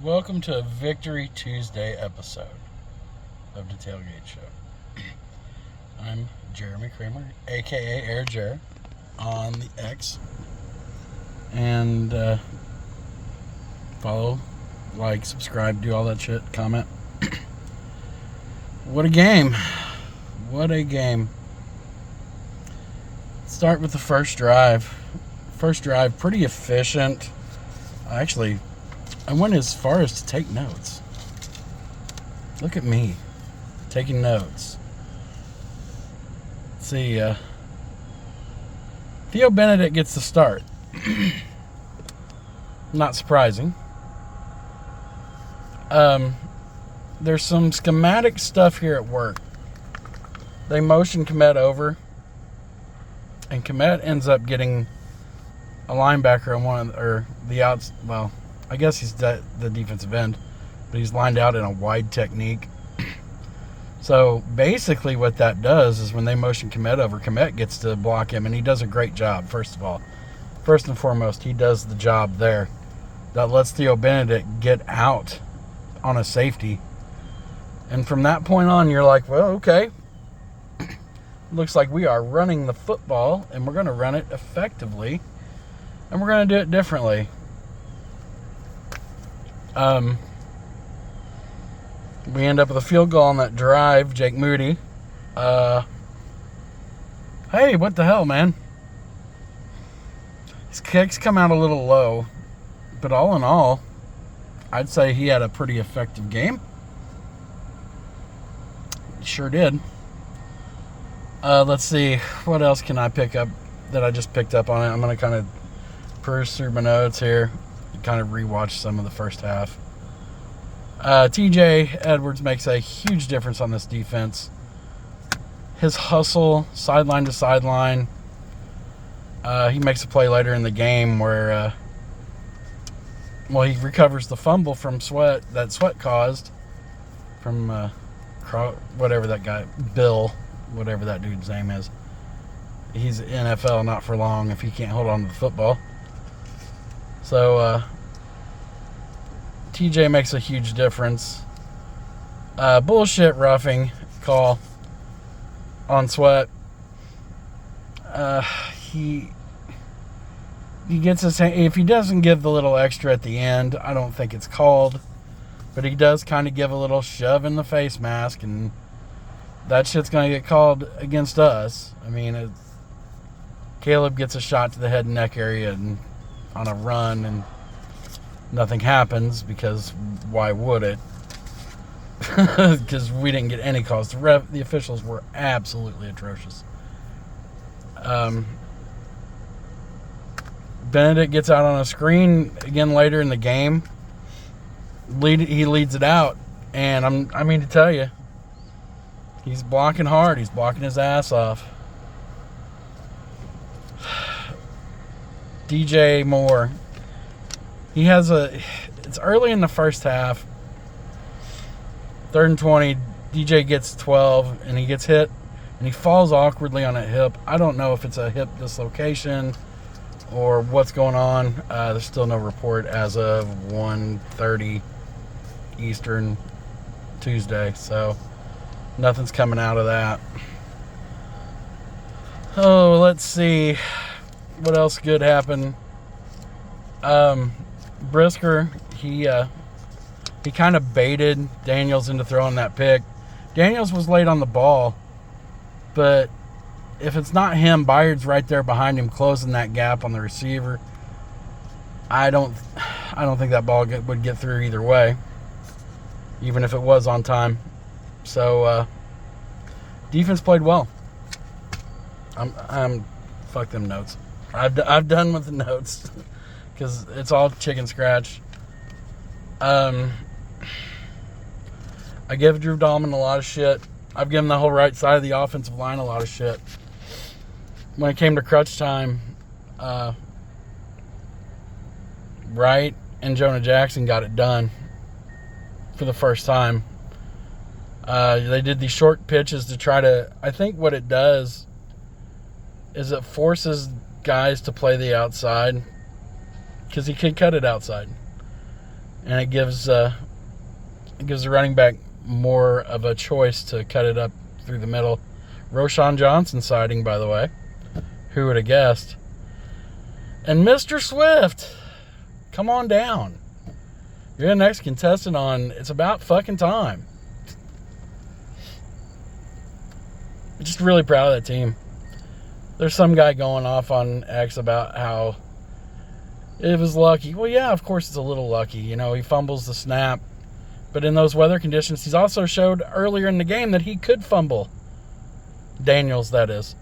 Welcome to a Victory Tuesday episode of the Tailgate Show. I'm Jeremy Kramer, aka Air Jer, on the X. And follow, like, subscribe, do all that shit, comment. What a game. What a game. Start with the first drive. First drive, pretty efficient. Actually, I went as far as to take notes. Look at me, taking notes. Let's see, Theo Benedict gets the start. Not surprising. There's some schematic stuff here at work. They motion Komet over, and Komet ends up getting a linebacker on one of or the outs. Well, I guess he's the defensive end, but he's lined out in a wide technique. So basically what that does is when they motion Komet over, Komet gets to block him, and he does a great job, first of all. First and foremost, he does the job there. That lets Theo Benedict get out on a safety. And from that point on, you're like, well, okay. Looks like we are running the football, and we're going to run it effectively, and we're going to do it differently. We end up with a field goal on that drive. Jake Moody. Hey, what the hell, man? His kicks come out a little low, but all in all, I'd say he had a pretty effective game. He sure did. Let's see, what else can I pick up that I just picked up on it? I'm going to kind of peruse through my notes here, kind of rewatch some of the first half. TJ Edwards makes a huge difference on this defense. His hustle, sideline to sideline. He makes a play later in the game where, he recovers the fumble from Sweat caused from whatever that guy, Bill, whatever that dude's name is. He's NFL not for long if he can't hold on to the football. So, TJ makes a huge difference. Bullshit roughing call on Sweat. He gets his hand, if he doesn't give the little extra at the end, I don't think it's called. But he does kind of give a little shove in the face mask, and that shit's going to get called against us. I mean, Caleb gets a shot to the head and neck area and on a run, and nothing happens, because why would it? Because we didn't get any calls. The officials were absolutely atrocious. Benedict gets out on a screen again later in the game. He leads it out, and I mean to tell you, he's blocking hard. He's blocking his ass off. DJ Moore. It's early in the first half. 3rd and 20, DJ gets 12, and he gets hit, and he falls awkwardly on a hip. I don't know if it's a hip dislocation or what's going on. There's still no report as of 1:30 Eastern Tuesday, so nothing's coming out of that. Oh, let's see. What else good happened? Brisker, he kind of baited Daniels into throwing that pick. Daniels was late on the ball, but if it's not him, Byard's right there behind him closing that gap on the receiver. I don't think that ball would get through either way, even if it was on time. So defense played well. I'm fuck them notes. I've done with the notes because it's all chicken scratch. I give Drew Dahlman a lot of shit. I've given the whole right side of the offensive line a lot of shit. When it came to crutch time, Wright and Jonah Jackson got it done for the first time. They did these short pitches to try to, I think what it does is it forces guys to play the outside because he can cut it outside. and it gives the running back more of a choice to cut it up through the middle. Roshan Johnson sighting, by the way. Who would have guessed? And Mr. Swift, come on down. You're the next contestant on It's About Fucking Time. Just really proud of that team. There's some guy going off on X about how it was lucky. Well, yeah, of course it's a little lucky. You know, he fumbles the snap. But in those weather conditions, he's also showed earlier in the game that he could fumble. Daniels, that is.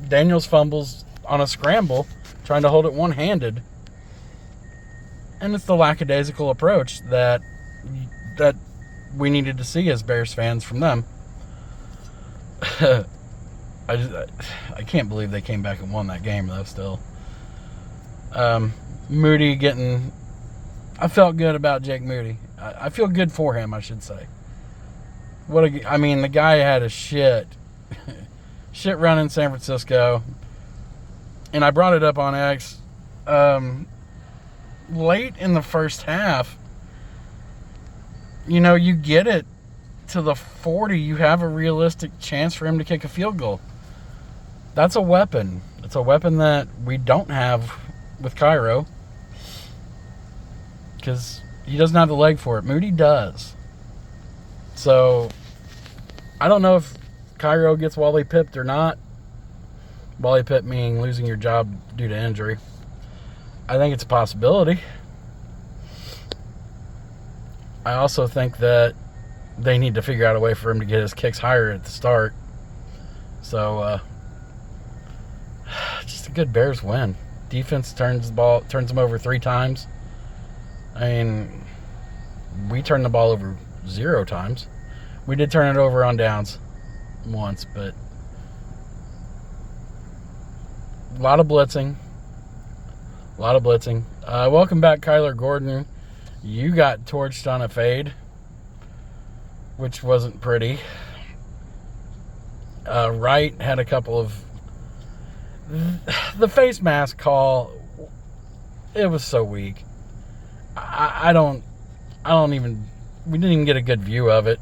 Daniels fumbles on a scramble, trying to hold it one-handed. And it's the lackadaisical approach that we needed to see as Bears fans from them. I can't believe they came back and won that game, though, still. Moody getting... I felt good about Jake Moody. I feel good for him, I should say. The guy had a shit run in San Francisco. And I brought it up on X. Late in the first half, you get it to the 40, you have a realistic chance for him to kick a field goal. That's a weapon. It's a weapon that we don't have with Cairo, because he doesn't have the leg for it. Moody does. So, I don't know if Cairo gets Wally pipped or not. Wally pip meaning losing your job due to injury. I think it's a possibility. I also think that they need to figure out a way for him to get his kicks higher at the start. So, just a good Bears win. Defense turns them over 3 times. We turned the ball over 0 times. We did turn it over on downs once, but a lot of blitzing. Welcome back, Kyler Gordon. You got torched on a fade, which wasn't pretty. Wright had a couple of... The face mask call, it was so weak. We didn't even get a good view of it.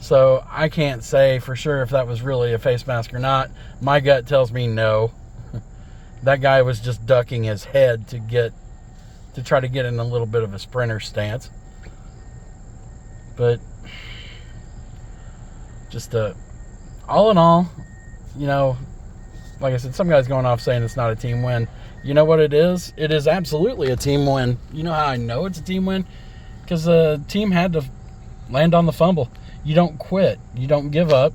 So I can't say for sure if that was really a face mask or not. My gut tells me no. That guy was just ducking his head to try to get in a little bit of a sprinter stance. But just all in all, like I said, some guy's going off saying it's not a team win. You know what it is? It is absolutely a team win. You know how I know it's a team win? Because the team had to land on the fumble. You don't quit. You don't give up.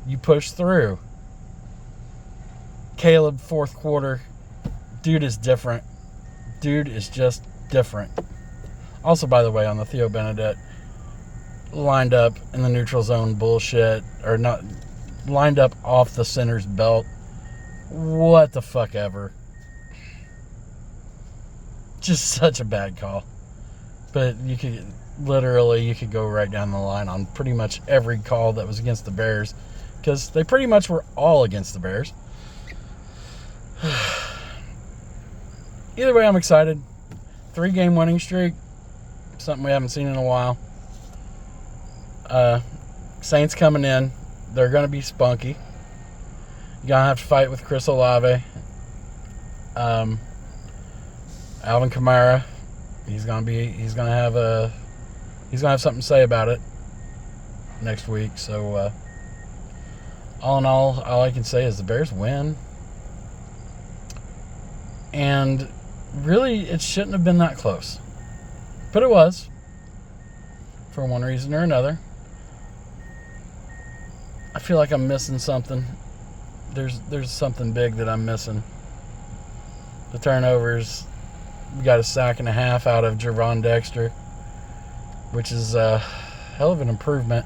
You push through. Caleb, fourth quarter. Dude is different. Dude is just different. Also, by the way, on the Theo Benedette, lined up in the neutral zone bullshit, or not, lined up off the center's belt. What the fuck ever. Just such a bad call. But you could go right down the line on pretty much every call that was against the Bears, because they pretty much were all against the Bears. Either way, I'm excited. 3-game winning streak. Something we haven't seen in a while. Saints coming in. They're going to be spunky. You're going to have to fight with Chris Olave. Alvin Kamara. He's going to have something to say about it next week. So, all in all I can say is the Bears win. And really, it shouldn't have been that close. But it was. For one reason or another. I feel like I'm missing something. There's something big that I'm missing. The turnovers. We got a sack and a half out of Jervon Dexter, which is a hell of an improvement.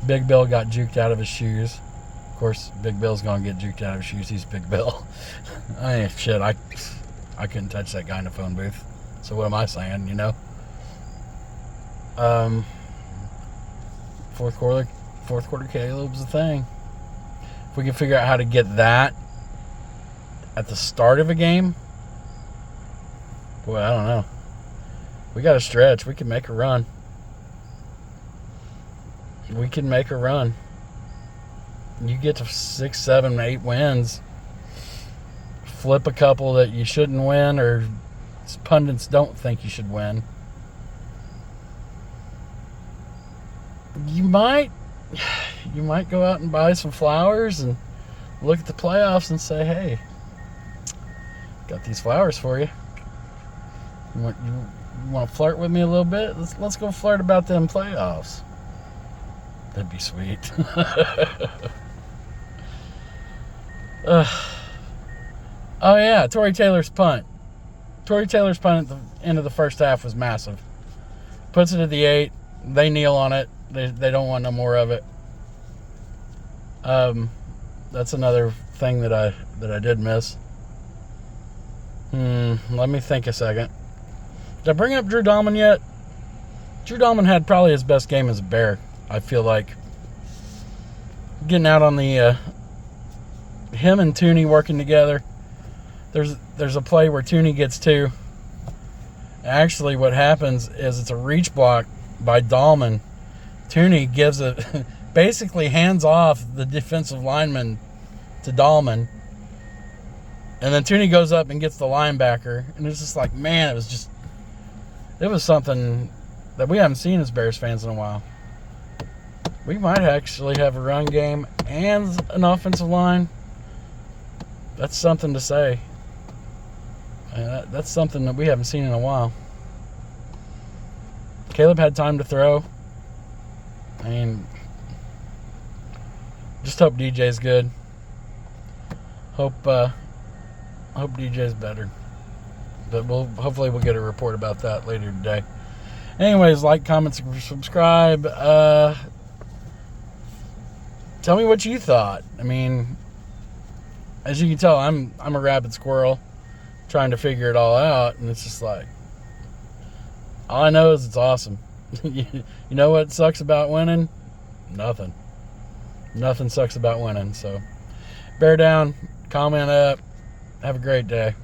Big Bill got juked out of his shoes. Of course, Big Bill's going to get juked out of his shoes. He's Big Bill. I couldn't touch that guy in the phone booth. So what am I saying, Fourth quarter Caleb's the thing. If we can figure out how to get that at the start of a game, boy, I don't know. We got to stretch. We can make a run. We can make a run. You get to 6, 7, 8 wins. Flip a couple that you shouldn't win or pundits don't think you should win. You might go out and buy some flowers and look at the playoffs and say, hey, got these flowers for you. You want to flirt with me a little bit? Let's go flirt about them playoffs. That'd be sweet. Oh yeah, Tory Taylor's punt. Tory Taylor's punt at the end of the first half was massive. Puts it at the 8. They kneel on it. They don't want no more of it. That's another thing that I did miss. Let me think a second. Did I bring up Drew Dahlman yet? Drew Dahlman had probably his best game as a Bear, I feel like. Getting out on the him and Tooney working together. There's a play where Tooney gets 2. Actually, what happens is it's a reach block by Dahlman. Tooney gives it, basically hands off the defensive lineman to Dahlman. And then Tooney goes up and gets the linebacker. And it's just like, man, it was something that we haven't seen as Bears fans in a while. We might actually have a run game and an offensive line. That's something to say. That's something that we haven't seen in a while. Caleb had time to throw. I mean, just hope DJ's good. Hope DJ's better. But hopefully we'll get a report about that later today. Anyways, like, comment, subscribe. Tell me what you thought. I mean, as you can tell, I'm a rabid squirrel trying to figure it all out, and it's just like, all I know is it's awesome. You know what sucks about winning? Nothing. Nothing sucks about winning. So, bear down, comment up. Have a great day.